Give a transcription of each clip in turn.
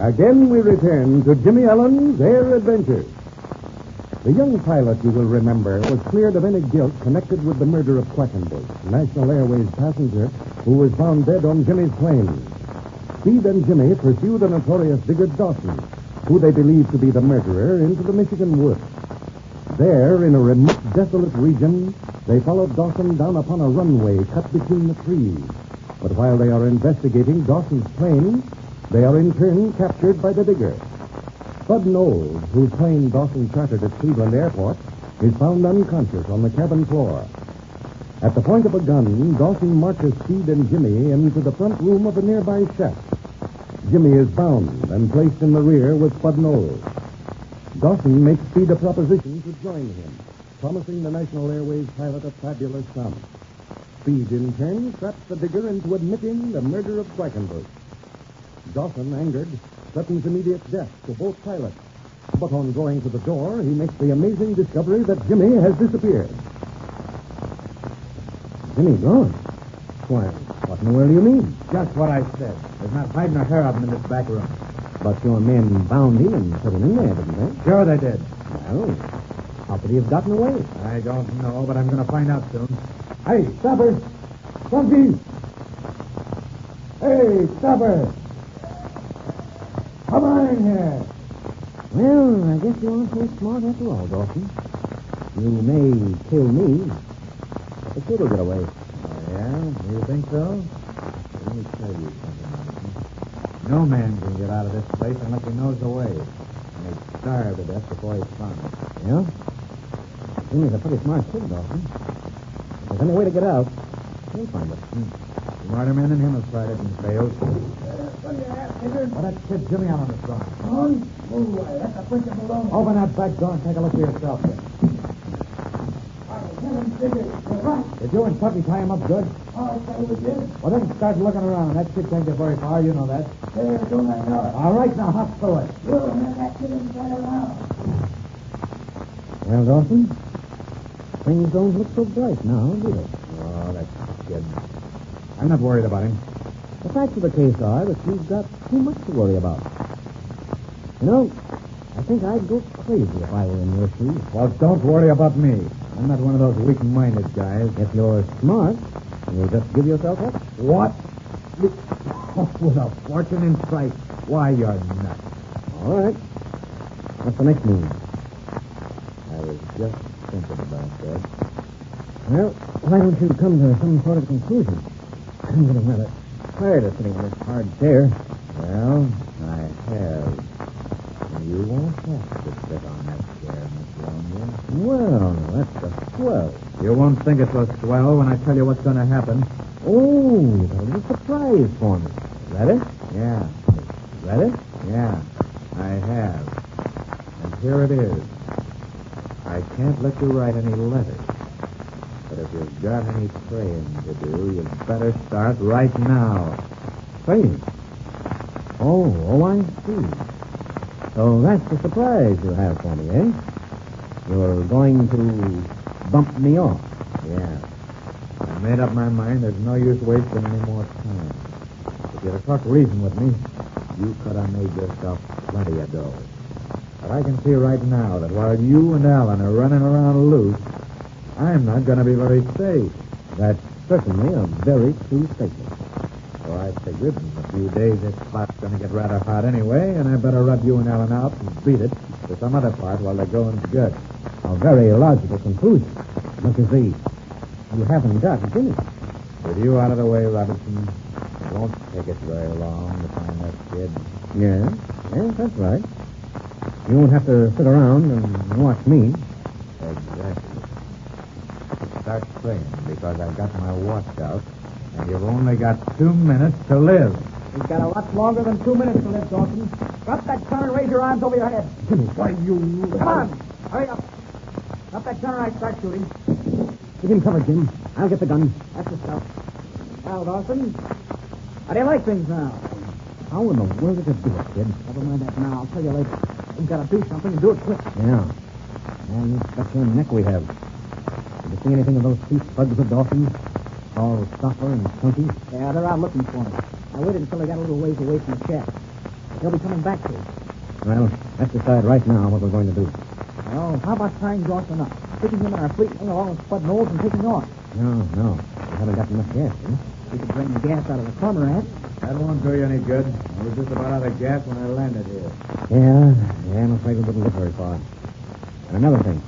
Again we return to Jimmy Allen's Air Adventures. The young pilot, you will remember, was cleared of any guilt connected with the murder of Quackenbush, National Airways passenger who was found dead on Jimmy's plane. Speed and Jimmy pursued the notorious digger Dawson, who they believed to be the murderer, into the Michigan woods. There, in a remote, desolate region, they followed Dawson down upon a runway cut between the trees. But while they are investigating Dawson's plane, they are in turn captured by the digger. Bud Knowles, whose plane Dawson chartered at Cleveland Airport, is found unconscious on the cabin floor. At the point of a gun, Dawson marches Speed and Jimmy into the front room of a nearby shack. Jimmy is bound and placed in the rear with Bud Knowles. Dawson makes Speed a proposition to join him, promising the National Airways pilot a fabulous sum. Speed, in turn, traps the digger into admitting the murder of Quackenbush. Dawson, angered, threatens immediate death to both pilots. But on going to the door, he makes the amazing discovery that Jimmy has disappeared. Jimmy gone? Why, what in the world do you mean? Just what I said. There's not hide nor hair of him in this back room. But your men bound him and put him in there, didn't they? Sure they did. Well, how could he have gotten away? I don't know, but I'm going to find out soon. Hey, stopper! Funky! Hey, stopper! Come on in here. Well, I guess you aren't so smart after all, Dawson. You may kill me, but the kid will get away. Oh, yeah? You think so? Let me tell you something, Martin. No man can get out of this place unless he knows the way. And he'd starve to death before he's found. Yeah? Jimmy's a pretty smart kid, Dawson. If there's any way to get out, he'll find it. Smarter men than him have tried it and failed. What do you have, Tigger? Well, that kid Jimmy Allen is gone. Gone? Move away. That's a principal alone. Open that back door and take a look for yourself, kid. Tell him, Tigger. You're right. Did you and Tuppy tie him up good? Oh, so we did. Well, then start looking around. That kid can't get very far. You know that. There, don't I know it? All right, now hop through it. We'll have that kid inside around. Well, Dawson, things don't look so bright now, do they? Oh, that kid. I'm not worried about him. The facts of the case are that you've got too much to worry about. You know, I think I'd go crazy if I were in your shoes. Well, don't worry about me. I'm not one of those weak-minded guys. If you're smart, you'll just give yourself up. What? With a fortune in sight. Why, you're nuts. All right. What's the next move? I was just thinking about that. Well, why don't you come to some sort of conclusion? I'm getting rather tired of sitting in this hard chair. Well, I have. You won't have to sit on that chair, Miss Romeo. Well, that's a swell. You won't think it's a swell when I tell you what's going to happen. Oh, you've got a little surprise for me. Is that it? Yeah. Is that it? Yeah, I have. And here it is. I can't let you write any letters. But if you've got any praying to do, you'd better start right now. Praying? Oh, I see. So that's the surprise you have for me, eh? You're going to bump me off. Yeah. I made up my mind there's no use wasting any more time. If you'd have talked reason with me, you could have made yourself plenty of dough. But I can see right now that while you and Alan are running around loose, I'm not going to be very safe. That's certainly a very true statement. So I figured in a few days this spot's going to get rather hot anyway, and I better rub you and Alan out and beat it to some other part while the going's good. A very logical conclusion. But you see, you haven't got Jimmy. With you out of the way, Robertson, it won't take us very long to find that kid. Yes, that's right. You won't have to sit around and watch me. Exactly. Start praying, because I've got my watch out, and you've only got 2 minutes to live. We've got a lot longer than 2 minutes to live, Dawson. Drop that gun and raise your arms over your head. Jimmy, Why, you... Come on. Hurry up. Drop that gun and I start shooting. give him cover, Jim. I'll get the gun. That's the stuff. Well, Dawson, how do you like things now? How in the world did you do it, kid? Never mind that now. I'll tell you later. We've got to do something and do it quick. Yeah. And this special neck we have. Did you see anything of those two thugs of Dawson? All Stopper and Chunky? Yeah, they're out looking for me. I waited until they got a little ways away from the shack. He'll be coming back to us. Well, let's decide right now what we're going to do. Well, how about tying Dawson up? Picking him in our fleet wing along with Spud Knowles and taking off. No. We haven't got enough gas, eh? We could drain the gas out of the cormorant. That won't do you any good. I was just about out of gas when I landed here. Yeah, I'm afraid we wouldn't get very far. And another thing.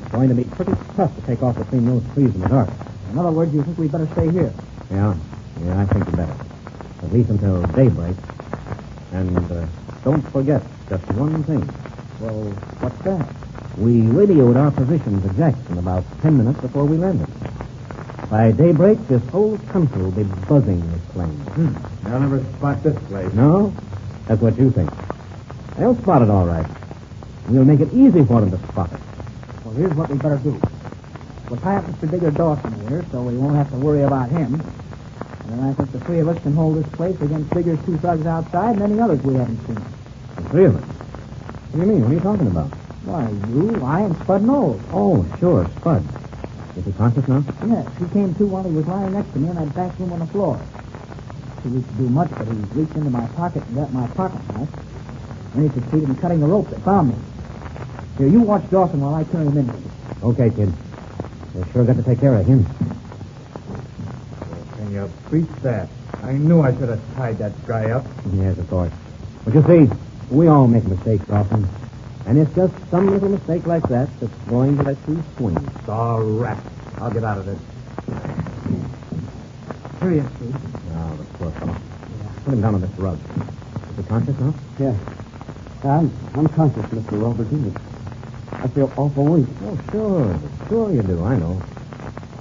It's going to be pretty tough to take off between those trees in the dark. In other words, you think we'd better stay here? Yeah, I think you better. At least until daybreak. And don't forget just one thing. Well, what's that? We radioed our position to Jackson about 10 minutes before we landed. By daybreak, this whole country will be buzzing with planes. They'll never spot this place. No? That's what you think. They'll spot it all right. We'll make it easy for them to spot it. Well, here's what we better do. We'll tie up Mr. Digger Dawson here so we won't have to worry about him. And then I think the three of us can hold this place against Digger's two thugs outside and any others we haven't seen. The three of us? What do you mean? What are you talking about? Why, you, I, and Spud Knowles. Oh, sure, Spud. Is he conscious now? Yes, he came to while he was lying next to me in that back room on the floor. He didn't do much, but he reached into my pocket and got my pocket knife. Then he succeeded in cutting the rope that found me. Here, you watch Dawson while I turn him in. Okay, kid. We've sure got to take care of him. Can you beat that? I knew I should have tied that guy up. Yes, of course. But you see, we all make mistakes often. And it's just some little mistake like that that's going to let you swing. All right. I'll get out of this. Here he is, Steve. Oh, the poor fellow. Put him down on this rug. Is he conscious now? Yeah. I'm conscious, Mr. Robertson. I feel awful weak. Oh, sure you do. I know.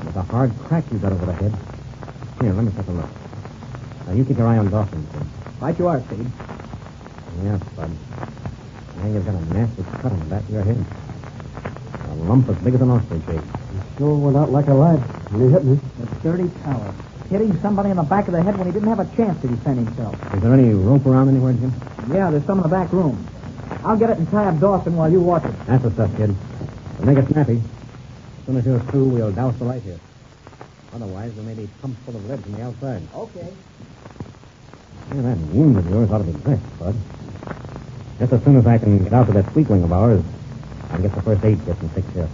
There's a hard crack you got over the head. Here, let me take a look. Now, you keep your eye on Dawson, kid. Right you are, Steve. Yes, Bud. Now you've got a nasty cut on the back of your head. A lump as big as an ostrich egg. He sure went out like a light when he hit me. The dirty coward. Hitting somebody in the back of the head when he didn't have a chance to defend himself. Is there any rope around anywhere, Jim? Yeah, there's some in the back room. I'll get it and tie up Dawson while you watch it. That's the stuff, kid. But make it snappy. As soon as you're through, we'll douse the light here. Otherwise, we may be pumped full of lead from the outside. Okay. Yeah, that wound of yours ought to be dressed, Bud. Just as soon as I can get out to that sweet wing of ours, I'll get the first aid kit and fix here.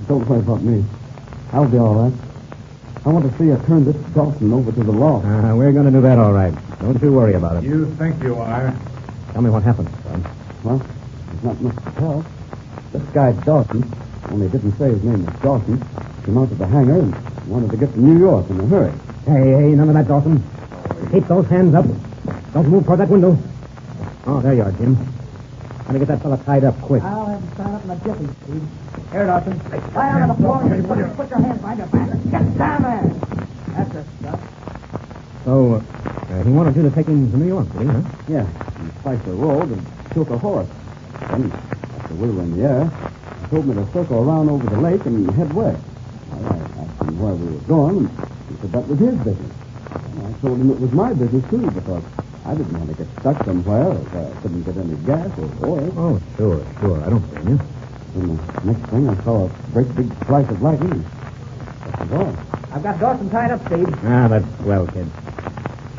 Don't worry about me. I'll be all right. I want to see you turn this Dawson over to the law. We're going to do that all right. Don't you worry about it. You think you are. Tell me what happened, Bud. Well, there's not much to tell. This guy Dawson, only didn't say his name was Dawson, came out to the hangar and wanted to get to New York in a hurry. Hey, none of that, Dawson. Keep those hands up. Don't move toward that window. Oh, there you are, Jim. Let me get that fella tied up quick. I'll have him tied up in a jiffy, Steve. Here, Dawson. Lie on the floor and put your hands behind your back. Get down there. That's the stuff. So, he wanted you to take him to New York, did he, huh? Yeah, he spiked the road and took a horse. Then, after we were in the air, he told me to circle around over the lake and head west. Well, I asked him where we were going, and he said that was his business. And I told him it was my business, too, because I didn't want to get stuck somewhere if I couldn't get any gas or oil. Oh, sure. I don't blame you. And the next thing, I saw a great big flash of lightning. That was all. I've got Dawson tied up, Steve. That's swell, kid.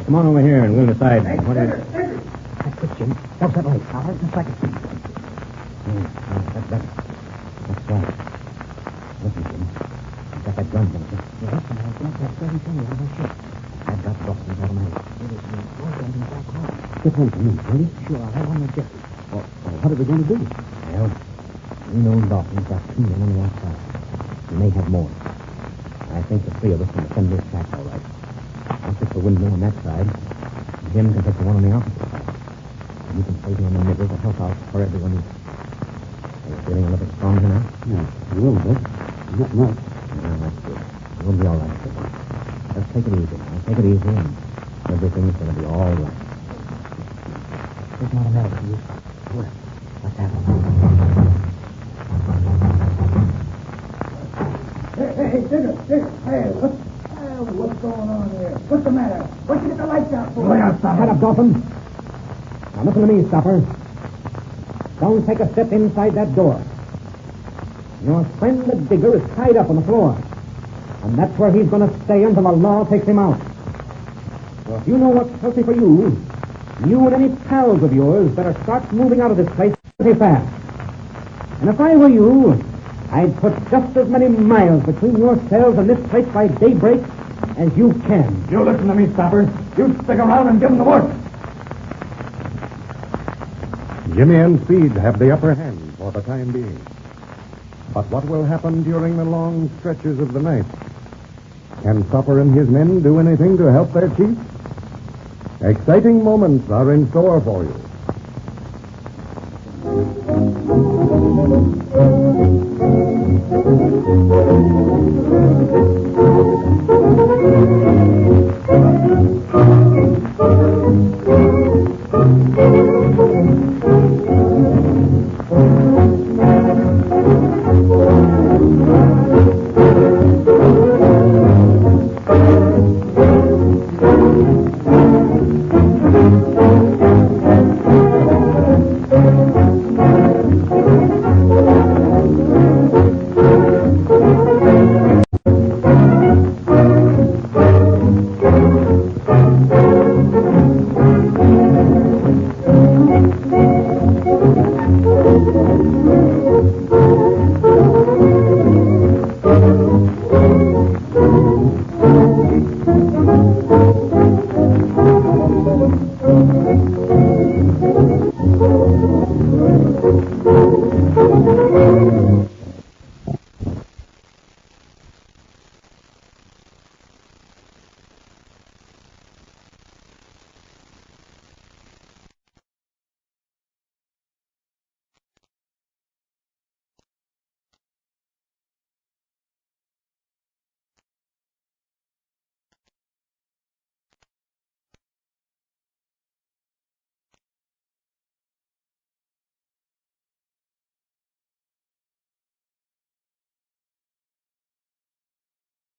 Come on over here and we'll decide. Hey, what Digger. That's it, Jim. What's that light? I'll have it in a second. That's right. Listen, Jim. I've got that gun, Jennifer. Yes, and I've got that 32 out of the ship. I've got Dawson's automatic. It is me. We're going to be back home. Get one for me, will you? Sure, I'll have one with Jeffy. Well, what are we going to do? Well, we know Dawson's got 2 men on the outside. He may have more. I think the 3 of us can defend this shack all right. I'll fix the window on that side. Jim can take the one on the opposite side. And you can play on the middle to help out for everyone else. Are you feeling a little stronger now? Yeah, a little bit. Not much. That's good. You'll be all right, kid. Just take it easy now. Take it easy and everything's going to be all right. There's not a medal for you. Good. Let's have one. Hey, Digger. Hey, what's going on here? What's the matter? What'd you get the lights out for? Shut up, Dawson. Now listen to me, Stopper. Don't take a step inside that door. Your friend the Digger is tied up on the floor. And that's where he's going to stay until the law takes him out. So if you know what's healthy for you, You and any pals of yours better start moving out of this place pretty fast. And if I were you, I'd put just as many miles between yourselves and this place by daybreak as you can. You listen to me, Stopper. You stick around and give them the work. Jimmy and Speed have the upper hand for the time being. But what will happen during the long stretches of the night? Can Stopper and his men do anything to help their chief? Exciting moments are in store for you.